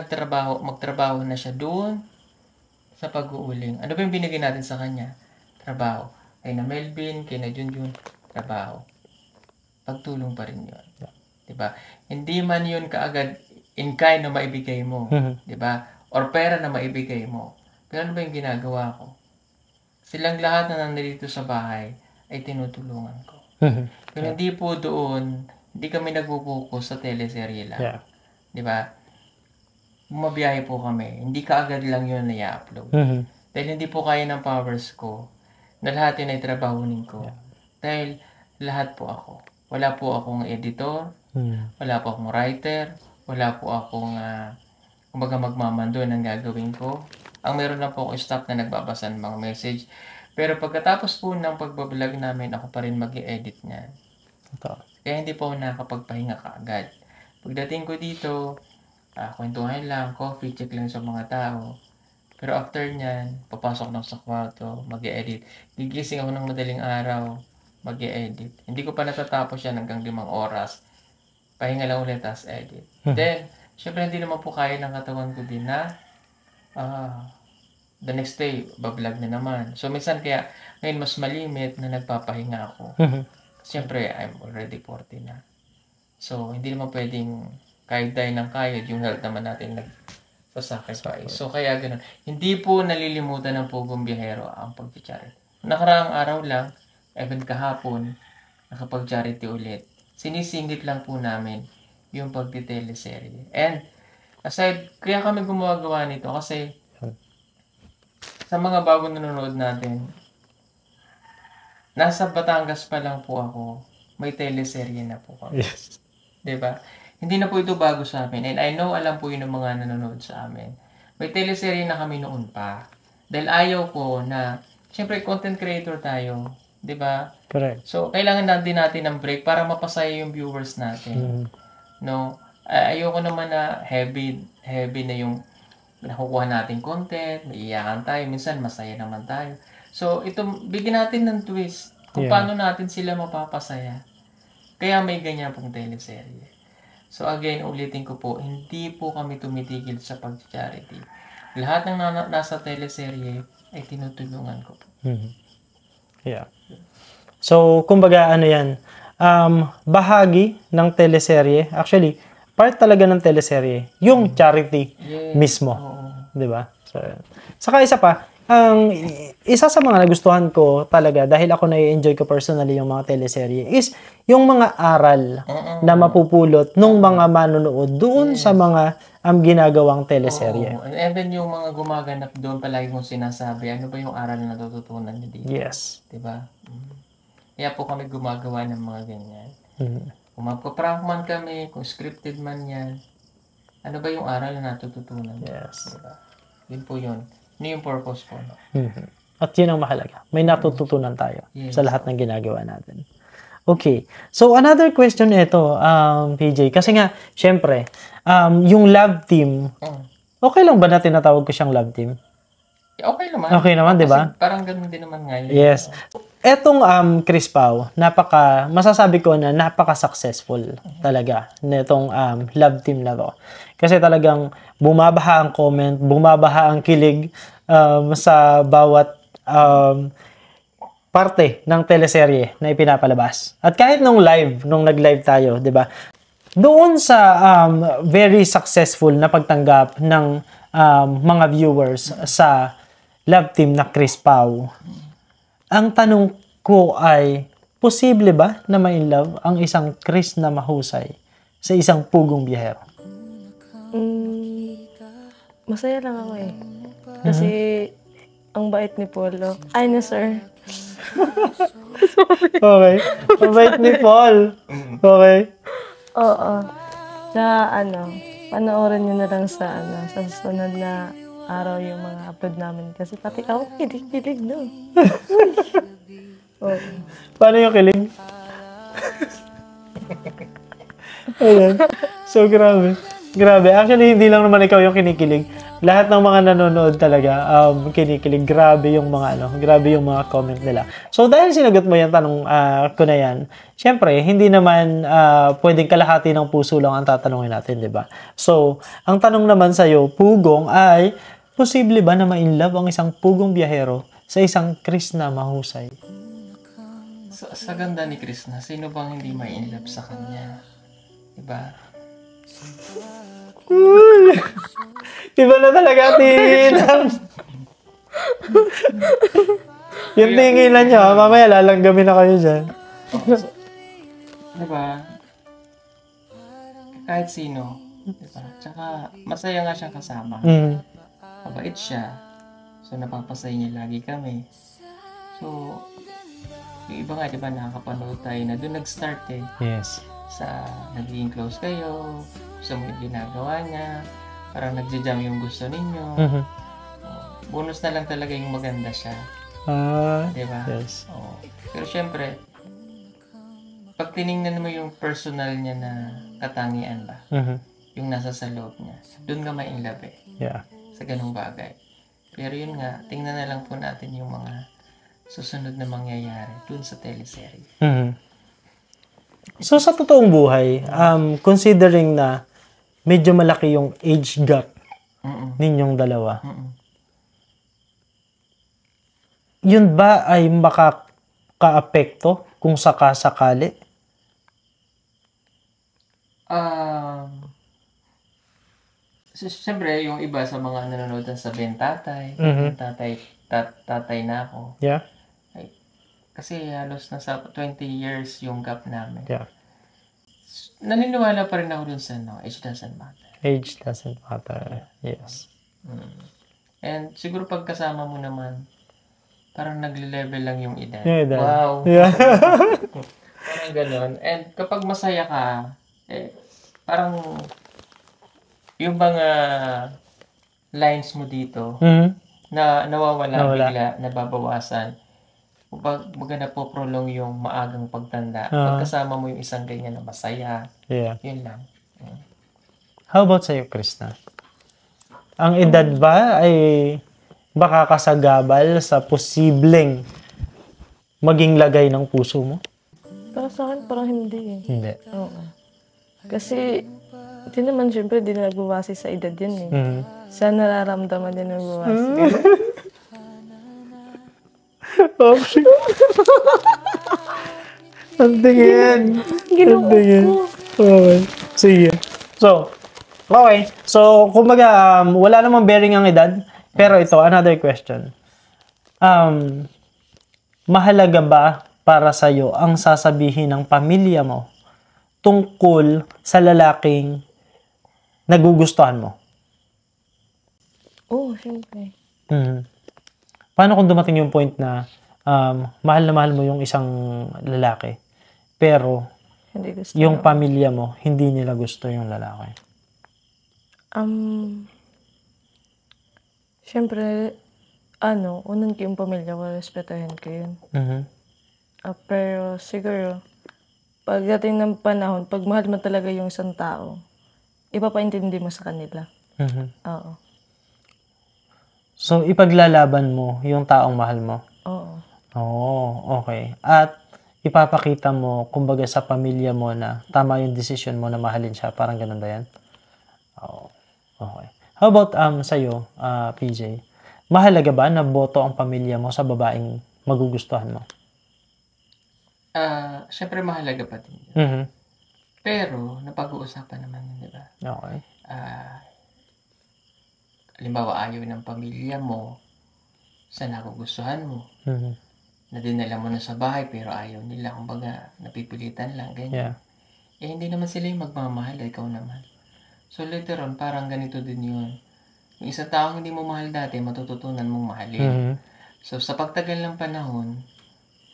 magtrabaho na siya doon sa pag-uuling. Ano ba yung binigay natin sa kanya? Trabaho. Kay na Melvin, kay na Junjun, trabaho. Pagtulong pa rin yun. Diba? Hindi man yun kaagad in kind na maibigay mo. Diba? Or pera na maibigay mo. Pero ano ba yung ginagawa ko? Silang lahat na nandito sa bahay ay tinutulungan ko. Pero hindi po doon, hindi kami nagpo-focus sa teleserye lang. Diba? Bumabiyahe po kami. Hindi kaagad lang yun na i-upload. Dahil hindi po kaya ng powers ko na lahat yun ay trabahunin ko. Dahil lahat po ako. Wala po akong editor, wala po akong writer, wala po akong kumbaga magmamando ng gagawin ko. Ang meron lang po akong staff na nagbabasa ng mga message. Pero pagkatapos po ng pagbablog namin, ako pa rin mag-i-edit niyan. Kaya hindi po ako nakakapagpahinga kaagad. Pagdating ko dito, kwentuhan lang, coffee, check lang sa mga tao. Pero after nyan, papasok na sa kwarto, mag-i-edit. Gigising ako ng madaling araw, mag-i-edit. Hindi ko pa natatapos yan hanggang 5 oras. Pahinga lang ulit, tas edit. Then, syempre hindi naman po kaya ng katawan ko din na the next day, bablog na naman. So, minsan kaya, ngayon mas malimit na nagpapahinga ako. Syempre, I'm already 40 na. So, hindi naman pwedeng kahit dahil ng kayod, yung health naman natin nagsasacrifice. So, kaya ganun. Hindi po nalilimutan ng Pugong Biyahero ang pag-charity. Nakaraang araw lang, even kahapon, nakapag-charity ulit. Sinisingit lang po namin yung pagtiteleserye. And, aside, kaya kami gumagawa nito kasi sa mga bagong nanonood natin, nasa Batangas pa lang po ako, may teleserye na po kami. Yes. Diba? Hindi na po ito bago sa amin. And I know, alam po yun ng mga nanonood sa amin. May teleserye na kami noon pa. Dahil ayaw ko na, syempre content creator tayo. Diba? Correct. So, kailangan din natin ng break para mapasaya yung viewers natin. No? Ayoko naman na heavy na yung nakukuha natin content, maiiyakan tayo, minsan masaya naman tayo. So, ito, bigyan natin ng twist kung paano natin sila mapapasaya. Kaya may ganyan pong teleserye. So, again, ulitin ko po, hindi po kami tumitigil sa pag-charity. Lahat ng nasa teleserye ay tinutulungan ko po. Yeah. So, kumbaga, ano yan, bahagi ng teleserye, actually, part talaga ng teleserye, yung charity mismo. Di ba? So, saka isa pa, isa sa mga nagustuhan ko talaga, dahil ako na-enjoy ko personally yung mga teleserye, is yung mga aral na mapupulot ng mga manonood doon sa mga ginagawang teleserye. And even yung mga gumaganap doon, palagi kong sinasabi, ano ba yung aral na natututunan niyo dito? Yes. Diba? Kaya po kami gumagawa ng mga ganyan. Kung magpa-prank man kami, kung scripted man yan, ano ba yung aral na natututunan? Yes. Diba? Yun po yun. Ano yung purpose po? No? At yun ang mahalaga. May natututunan tayo sa lahat ng ginagawa natin. Okay. So, another question ito, PJ. Kasi nga, syempre, yung love team, okay lang ba na tinatawag ko siyang love team? Okay naman. Okay naman, di ba? Parang ganun din naman ngayon. Yes. Etong Chris Pao, masasabi ko na napaka-successful talaga nitong love team na to. Kasi talagang bumabaha ang comment, bumabaha ang kilig sa bawat parte ng teleserye na ipinapalabas. At kahit nung nag-live tayo, 'di ba? Doon sa very successful na pagtanggap ng mga viewers sa love team na Chris Pao. Ang tanong ko ay, posible ba na ma-inlove ang isang Chris na mahusay sa isang pugong biyahero? Masaya lang ako eh. Kasi, ang bait ni Polo. Ay na, sir. Okay. Ang bait ni Paul. Okay. Oo. Tsaka panoorin nyo na lang sa susunod na araw yung mga upload namin. Kasi pati ako, kilig-kilig, no? Oo. Paano yung kilig? Ayan. So, grabe. Grabe. Actually, hindi lang naman ikaw yung kinikilig. Lahat ng mga nanonood talaga, kinikilig. Grabe yung mga comment nila. So, dahil sinagot mo yung tanong ko na yan, syempre, hindi naman pwedeng kalahati ng puso lang ang tatanungin natin, di ba? So, ang tanong naman sa'yo, pugong, ay, posible ba na ma-inlove ang isang pugong biyahero sa isang Chris na mahusay? Sa ganda ni Chris na, sino bang hindi ma-inlove sa kanya? Diba? Iba na talaga tingilan. Yung tingilan niya, mamaya lalanggamin na kayo dyan. Diba? Kahit sino. Diba? Tsaka, masaya nga siyang kasama. Mabait siya. So, napapasaya niya lagi kami. So, yung iba nga, diba, nakakapanood tayo na doon nag-start eh. Yes. Sa naging close kayo, gusto mo yung ginagawa niya, parang nagja-jam yung gusto ninyo. Bonus na lang talaga yung maganda siya. Diba? Yes. Pero syempre, pag tinignan mo yung personal niya na katangian ba, yung nasa sa loob niya, doon ka ma-inlove eh. Yeah. Sa ganung bagay. Pero yun nga, tingnan na lang po natin yung mga susunod na mangyayari dun sa teleserye. So, sa totoong buhay, considering na medyo malaki yung age gap ninyong dalawa, yun ba ay makaka-apekto kung sakasakali? Siyempre, yung iba sa mga nanonood na sabihin, tatay na ako. Yeah. Ay, kasi halos nasa 20 years yung gap namin. Yeah. Naniniwala pa rin ako dun sa age doesn't matter. Age doesn't matter. Yes. And siguro pagkasama mo naman, parang nagle-level lang yung edad. Yeah, wow! Yeah. Parang ganon. And kapag masaya ka, parang yung mga lines mo dito, na nawawala bigla, nababawasan. Maganda po prolong yung maagang pagtanda. Pagkasama mo yung isang ganyan na masaya. Yeah. Yun lang. How about sa'yo, Krishna? Ang edad ba ay baka kasagabal sa posibleng maging lagay ng puso mo? Para sa akin, parang hindi eh. Hindi. Oo. Kasi, di naman syempre, di na nagbabase sa edad yun eh. Sa nararamdaman din nagbabase. Okay. Ang tingin. Ang tingin. Okay. Sige. So, okay. So, kumbaga, wala namang bearing ang edad. Pero ito, another question. Mahalaga ba para sa'yo ang sasabihin ng pamilya mo tungkol sa lalaking nagugustuhan mo? Oo, syempre. Paano kung dumating yung point na mahal na mahal mo yung isang lalaki, pero Hindi gusto yung ko. pamilya mo, hindi nila gusto yung lalaki? Syempre, unang ko yung pamilya ko, respetahin ko yun. Pero siguro, pagdating ng panahon, pag mahal mo talaga yung isang tao, ipapaintindi mo sa kanila. Oo. So, ipaglalaban mo yung taong mahal mo? Oo. Oo, okay. At ipapakita mo, kumbaga sa pamilya mo na tama yung decision mo na mahalin siya. Parang ganun ba yan? Oo. Okay. How about sa'yo, PJ? Mahalaga ba na boto ang pamilya mo sa babaeng magugustuhan mo? Syempre mahalaga pa din yun. Pero, napag-uusapan naman yun, di ba? Okay. Halimbawa, ayaw ng pamilya mo sa nagugustuhan mo. Na dinala mo na sa bahay, pero ayaw nila. Kumbaga, napipilitan lang, ganyan. Yeah. Hindi naman sila yung magmamahal, ikaw naman. So, later on, parang ganito din yun. Yung isang taong hindi mo mahal dati, matututunan mong mahalin. So, sa pagtagal ng panahon,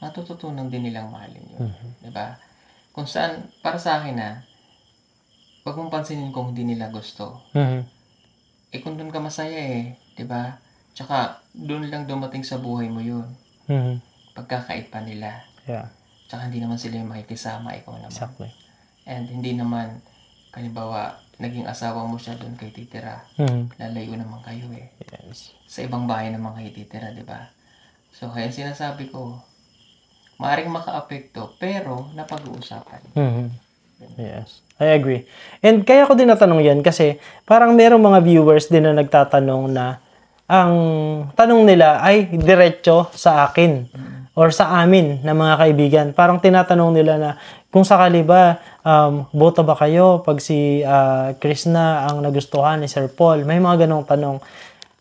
matututunan din nilang mahalin yun. Diba? Kung saan, para sa akin huwag mong pansinin kung hindi nila gusto. Kung doon ka masaya diba? Tsaka, doon lang dumating sa buhay mo yun. Pagkakait pa nila. Yeah. Tsaka hindi naman sila yung makikisama, ikaw naman. Exactly. And hindi naman, halimbawa, naging asawa mo siya doon kayo titira. Lalayo naman kayo Yes. Sa ibang bahay naman kayo titira, diba? So, kaya sinasabi ko, maaaring maka-apekto, pero napag-uusapan. Yes, I agree. And kaya ko din natanong yan kasi parang merong mga viewers din na nagtatanong na ang tanong nila ay diretso sa akin or sa amin na mga kaibigan. Parang tinatanong nila na kung sakali ba, boto ba kayo pag si Krishna ang nagustuhan ni Sir Paul? May mga ganong tanong.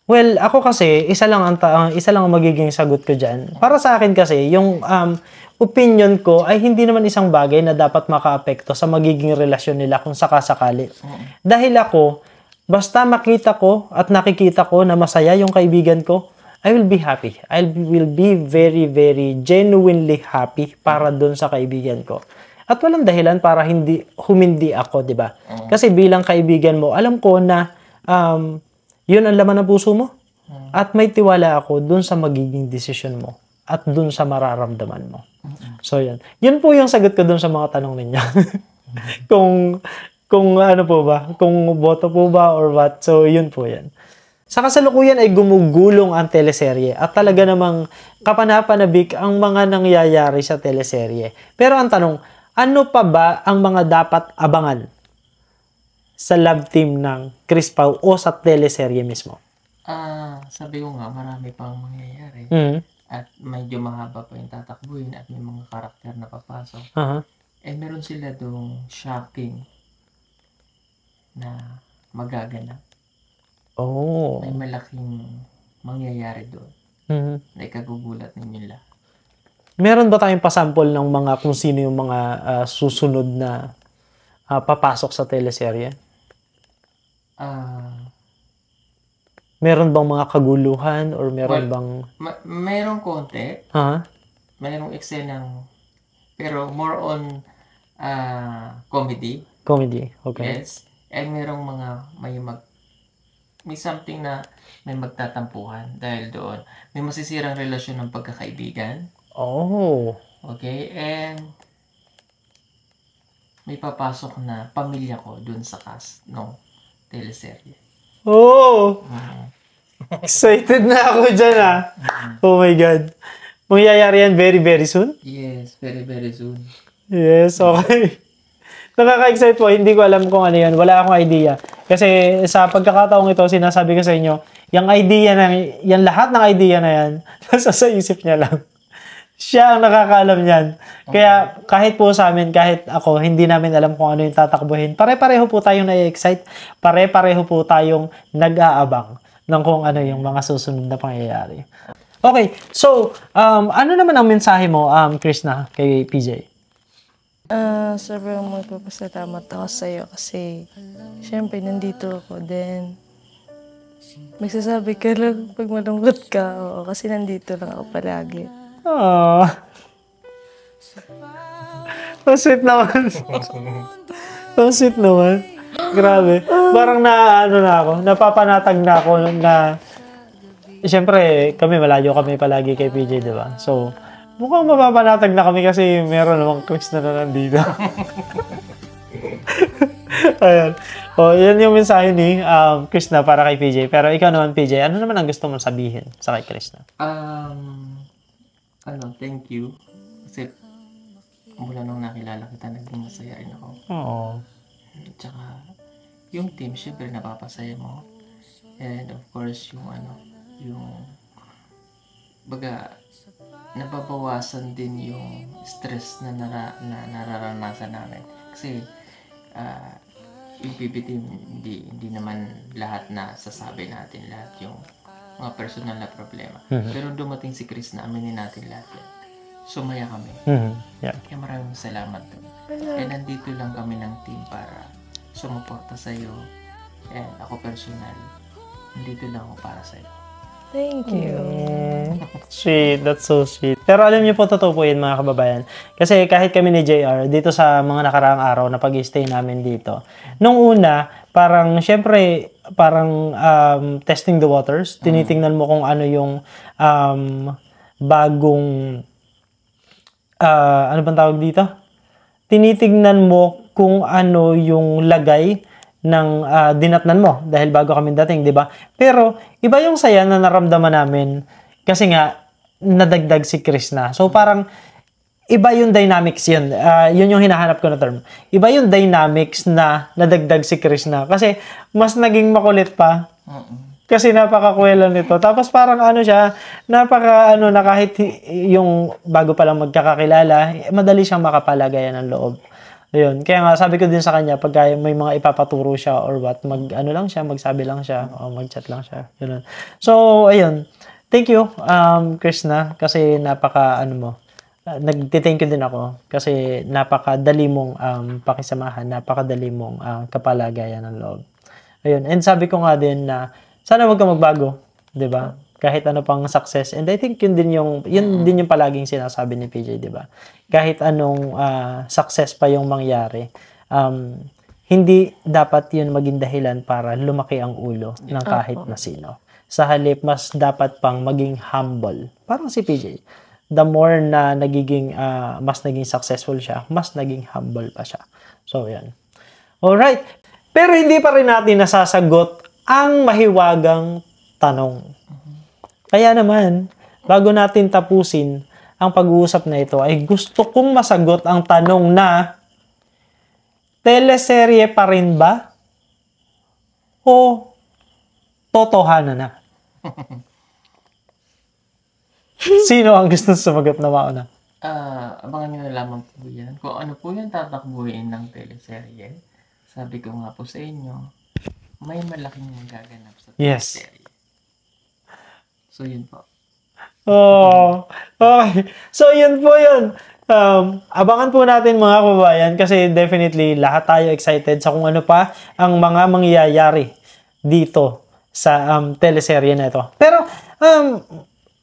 Well, ako kasi, isa lang ang magiging sagot ko dyan. Para sa akin kasi, yung opinion ko ay hindi naman isang bagay na dapat makaapekto sa magiging relasyon nila kung sakasakali. Dahil ako, basta makita ko at nakikita ko na masaya yung kaibigan ko, I will be happy. I will be very, very genuinely happy para dun sa kaibigan ko. At walang dahilan para humindi ako, di ba? Kasi bilang kaibigan mo, alam ko na yun ang laman ng puso mo. At may tiwala ako dun sa magiging desisyon mo at dun sa mararamdaman mo. So, yan. Yun po yung sagot ko dun sa mga tanong ninyo. kung ano po ba, kung boto po ba or what. So, yun po yan. Sa kasalukuyan ay gumugulong ang teleserye at talaga namang kapanapanabik ang mga nangyayari sa teleserye. Pero ang tanong, ano pa ba ang mga dapat abangan sa love team ng Chris Pao o sa teleserye mismo? Sabi ko nga, marami pang mangyayari. At medyo mahaba pa yung tatakbuhin at may mga karakter na papasok. Meron sila dong shocking na magaganap. May malaking mangyayari doon na ikagugulat ninyo lang. Meron ba tayong pasample ng mga kung sino yung mga susunod na papasok sa teleserye? Meron bang mga kaguluhan or meron bang... Merong konti. Merong eksenang, pero more on comedy. Comedy, okay. Yes. And merong mga may something na may magtatampuhan dahil doon. May masisirang relasyon ng pagkakaibigan. Okay. And may papasok na pamilya ko doon sa cast ng teleserye. Excited na ako dyan Oh my God. Mangyayari yan very, very soon? Yes, very, very soon. Yes, okay. Nakaka-excite po. Hindi ko alam kung ano yan. Wala akong idea. Kasi sa pagkakataong ito, sinasabi ko sa inyo, yung idea na, yung lahat ng idea na yan, nasa sa isip niya lang. Siya ang nakakaalam niyan. Kaya kahit po sa amin, kahit ako, hindi namin alam kung ano yung tatakbuhin. Pare-pareho po tayong na-excite. Pare-pareho po tayong nag-aabang ng kung ano yung mga susunod na pangyayari. Okay, so, ano naman ang mensahe mo, Krishna, kay PJ? Sobrang magpapasalamat ako sa'yo kasi syempre nandito ako. Then, magsasabi ka lang pag malungkot ka. Oo, kasi nandito lang ako palagi. Aww. Ang sweet naman. Ang sweet naman. Grabe. Parang napapanatag na ako na siyempre, kami malayo kami palagi kay PJ, di ba? So, mukhang mapapanatag na kami kasi meron namang Chris na nandito. Ayan. O, yan yung mensahe ni Krishna para kay PJ. Pero ikaw naman, PJ, ano naman ang gusto mong sabihin sa kay Krishna? Thank you. Kasi mula nung nakilala kita, naging masaya rin ako. Oo. Tsaka, yung team, syempre napapasaya mo. And of course, nababawasan din yung stress na nararanasan namin. Kasi, yung PB team, hindi naman lahat na sasabi natin, lahat yung mga personal na problema. Pero dumating si Chris na aminin natin lahat yan. Sumaya kami. Yeah. Kaya maraming salamat doon. And nandito lang kami ng team para sumuporta sa'yo. And ako personal, nandito lang ako para sa'yo. Thank you. Sweet. That's so sweet. Pero alam niyo po, totoo po yun, mga kababayan. Kasi kahit kami ni JR, dito sa mga nakaraang araw na pag-stay namin dito, nung una, parang, syempre, parang testing the waters. Tinitingnan mo kung ano yung bagong, ano bang tawag dito? Tinitingnan mo kung ano yung lagay ng dinatnan mo dahil bago kami dating, di ba? Pero iba yung saya na naramdaman namin kasi nga nadagdag si Krishna. So parang iba yung dynamics yun. Yun yung hinahanap ko na term. Iba yung dynamics na nadagdag si Krishna kasi mas naging makulit pa. Kasi napakakwela nito. Tapos parang siya, na kahit yung bago pa lang magkakakilala, madali siyang makapalagayan ng loob. Ayun. Kaya nga, sabi ko din sa kanya, pag may mga ipapaturo siya or what, magsabi lang siya, o mag-chat lang siya. Ganun. So, ayun. Thank you, Krishna, kasi nagti-thank you din ako kasi napakadali mong pakisamahan, napakadali mong kapalagayan ng loob. Ayun. And sabi ko nga din na sana wag ka magbago, 'di ba? Kahit ano pang success. And I think yun din yung palaging sinasabi ni PJ, 'di ba? Kahit anong success pa yung mangyari, hindi dapat yun maging dahilan para lumaki ang ulo ng kahit na sino. Sa halip, mas dapat pang maging humble. Parang si PJ. The more na mas naging successful siya, mas naging humble pa siya. So, yan. Alright. Pero hindi pa rin natin nasasagot ang mahiwagang tanong. Kaya naman, bago natin tapusin ang pag-uusap na ito, ay gusto kong masagot ang tanong na teleserye pa rin ba? O totohanan na? Sino ang gusto sumagot na mauna? Abangan nyo na lamang po yan. Kung ano po yung tatakbuhin ng teleserye, sabi ko nga po sa inyo, may malaking magaganap sa teleserye. So, yun po. Oh, okay. So, yun po yun. Abangan po natin mga kababayan kasi definitely lahat tayo excited sa kung ano pa ang mga mangyayari dito sa teleserye na ito. Pero,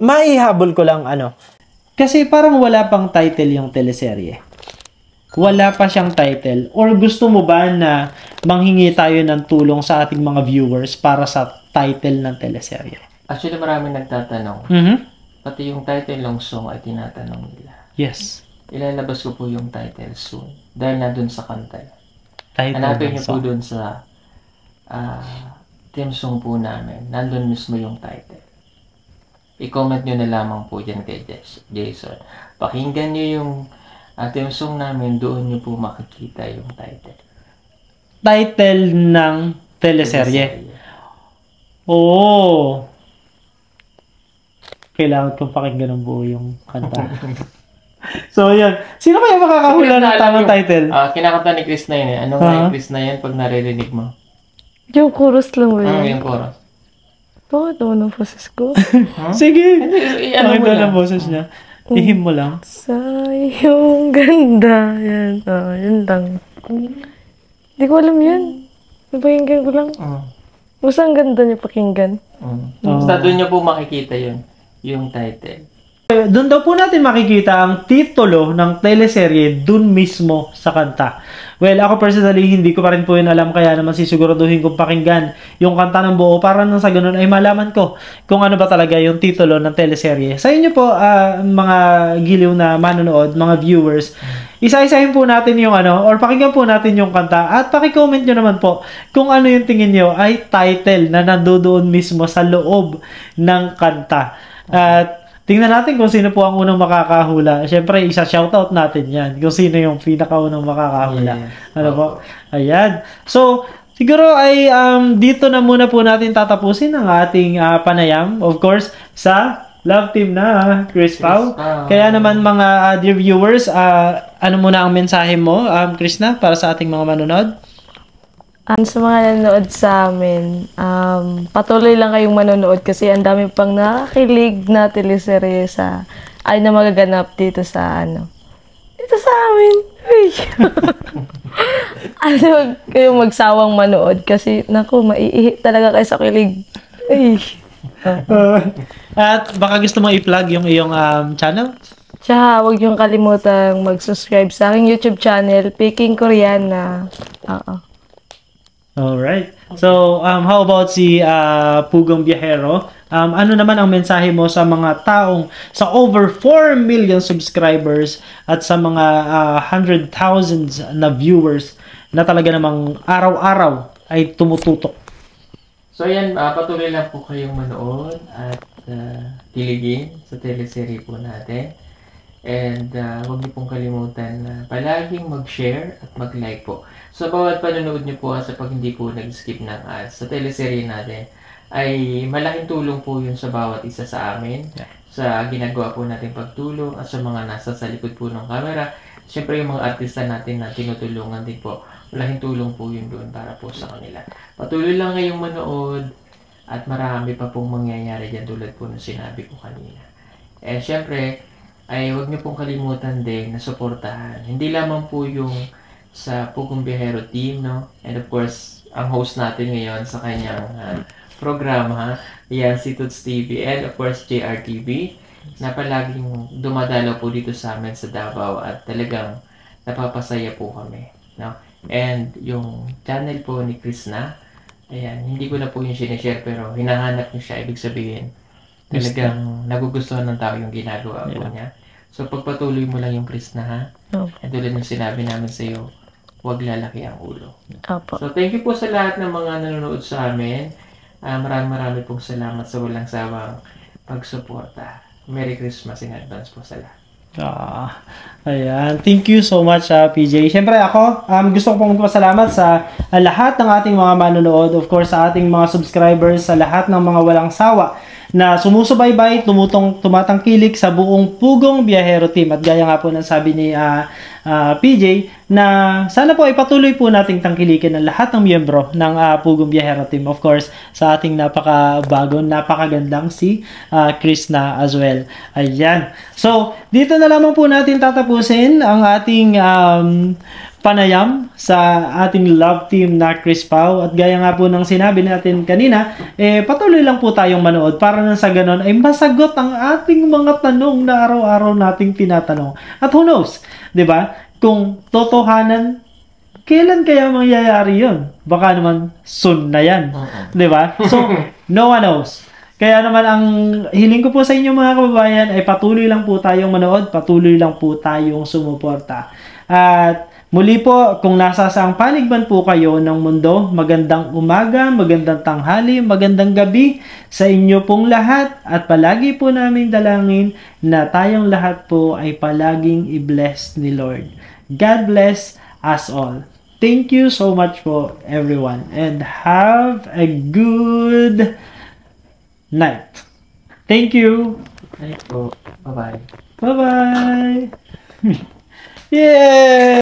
maihabol ko lang kasi parang wala pang title yung teleserye. Wala pa siyang title. Or gusto mo ba na manghingi tayo ng tulong sa ating mga viewers para sa title ng teleserye? Actually, maraming nagtatanong. Pati yung title ng song ay tinatanong nila. Yes. Ilalabas ko po yung title soon. Dahil na dun sa kanta. Hanapin niyo po dun sa theme song po namin. Nandun mismo yung title. I-comment nyo na lamang po dyan kay Jason. Pakinggan nyo yung theme song namin, doon nyo po makikita yung title. Title ng teleserye. Oh. kailangan kong pakinggan ng buo yung kanta. So, yan. Sino kaya makakahula ng tamang title? Kinakanta ni Chris na yun eh. Ano nga yung Chris na yan pag naririnig mo? Yung chorus lang ba yun? Yung chorus. Bakit ako ng boses ko? Sige. Ano mo Pakinggan lang? ang boses niya. Ihim mo lang. Sa iyong ganda. Yan. Yan lang. Hindi ko alam yan. Napakinggan ko lang. Basta ang ganda niya pakinggan. Basta doon niyo po makikita yun. Yung title. Doon daw po natin makikita ang titulo ng teleserye dun mismo sa kanta. Well, ako personally, hindi ko pa rin po yun alam, kaya naman sisiguraduhin kong pakinggan yung kanta ng buo para nang sa ganun ay malaman ko kung ano ba talaga yung titulo ng teleserye. Sa inyo po, mga giliw na manonood, mga viewers, isa-isahin po natin yung or pakinggan po natin yung kanta at paki-comment nyo naman po kung ano yung tingin nyo ay title na nandoon mismo sa loob ng kanta. At tingnan natin kung sino po ang unang makakahula. Siyempre, isa-shoutout natin yan. Kung sino yung pinakaunang makakahula. Yes. Ano po? Ayan. So, siguro ay dito na muna po natin tatapusin ang ating panayam. Of course, sa love team na Chris Pao. Kaya naman mga dear viewers, ano muna ang mensahe mo, Chris na, para sa ating mga manonood? Sa mga nanonood sa amin, patuloy lang kayong manonood kasi ang dami pang nakakilig na teleserye na magaganap dito sa dito sa amin. Huwag kayong magsawang manood kasi naku, maiihi talaga kayo sa kilig. At baka gusto mo i-plug yung iyong channel? Tsaka huwag yung kalimutang mag-subscribe sa aking YouTube channel, Peking Koreana. Alright. So, how about si Pugong Biyahero? Ano naman ang mensahe mo sa mga taong sa over 4 million subscribers at sa mga 100,000 na viewers na talaga namang araw-araw ay tumututok? So yan, patuloy lang po kayong manood at kiligin sa teleserye po natin. And huwag niyo pong kalimutan na palaging mag-share at mag-like po. So bawat panonood niyo po sa pag hindi po nag-skip ng ads sa teleserye natin ay malaking tulong po yun sa bawat isa sa amin. Sa ginagawa po natin pagtulong at sa mga nasa sa likod po ng camera. Siyempre yung mga artista natin na tinutulungan din po. Malaking tulong po yun doon para po sa kanila. Patuloy lang kayong manood at marami pa pong mangyayari dyan tulad po ng sinabi ko kanina. Eh siyempre, ay huwag niyo pong kalimutan din na suportahan. Hindi lamang po yung sa Pugong Biyahero team, no? And of course, ang host natin ngayon sa kanyang programa, yan si Toots TV and of course JRTV na palaging dumadalaw po dito sa amin sa Davao at talagang napapasaya po kami, no? And yung channel po ni Chris na, ayan, hindi ko na po yung sinishare pero hinahanap niyo siya, ibig sabihin talagang nagugustuhan ng tao yung ginagawa po niya. So, pagpatuloy mo lang yung Chris na, ha? At tulad ng sinabi namin sa iyo, huwag lalaki ang ulo. So, thank you po sa lahat ng mga nanonood sa amin. Marami pong salamat sa walang sawang pagsuporta. Merry Christmas in advance po sa lahat. Ayan. Thank you so much, PJ. Siyempre ako, gusto ko pong magpasalamat sa lahat ng ating mga manonood. Of course, sa ating mga subscribers, sa lahat ng mga walang sawa na sumusubaybay, tumatangkilik sa buong Pugong Biyahero team. At gaya nga po ng sabi ni PJ, na sana po ay patuloy po nating tangkilikin ang lahat ng miyembro ng Pugong Biyahero team. Of course, sa ating napakabago, napakagandang si Chris na as well. Ayan. So, dito na lamang po natin tatapusin ang ating panayam sa ating love team na Chris Pao. At gaya nga po ng sinabi natin kanina, patuloy lang po tayong manood para nang sa ganon ay masagot ang ating mga tanong na araw-araw nating tinatanong. At who knows, di ba? Kung totohanan, kailan kaya mangyayari yun? Baka naman soon na yan. Di ba? So, no one knows. Kaya naman ang hiling ko po sa inyo mga kababayan ay patuloy lang po tayong manood, patuloy lang po tayong sumuporta. At muli po, kung nasa saang panig man po kayo ng mundo, magandang umaga, magandang tanghali, magandang gabi sa inyo pong lahat at palagi po naming dalangin na tayong lahat po ay palaging i-bless ni Lord. God bless us all. Thank you so much po everyone and have a good night. Thank you. Ay po. Bye-bye. Bye-bye! Yeah!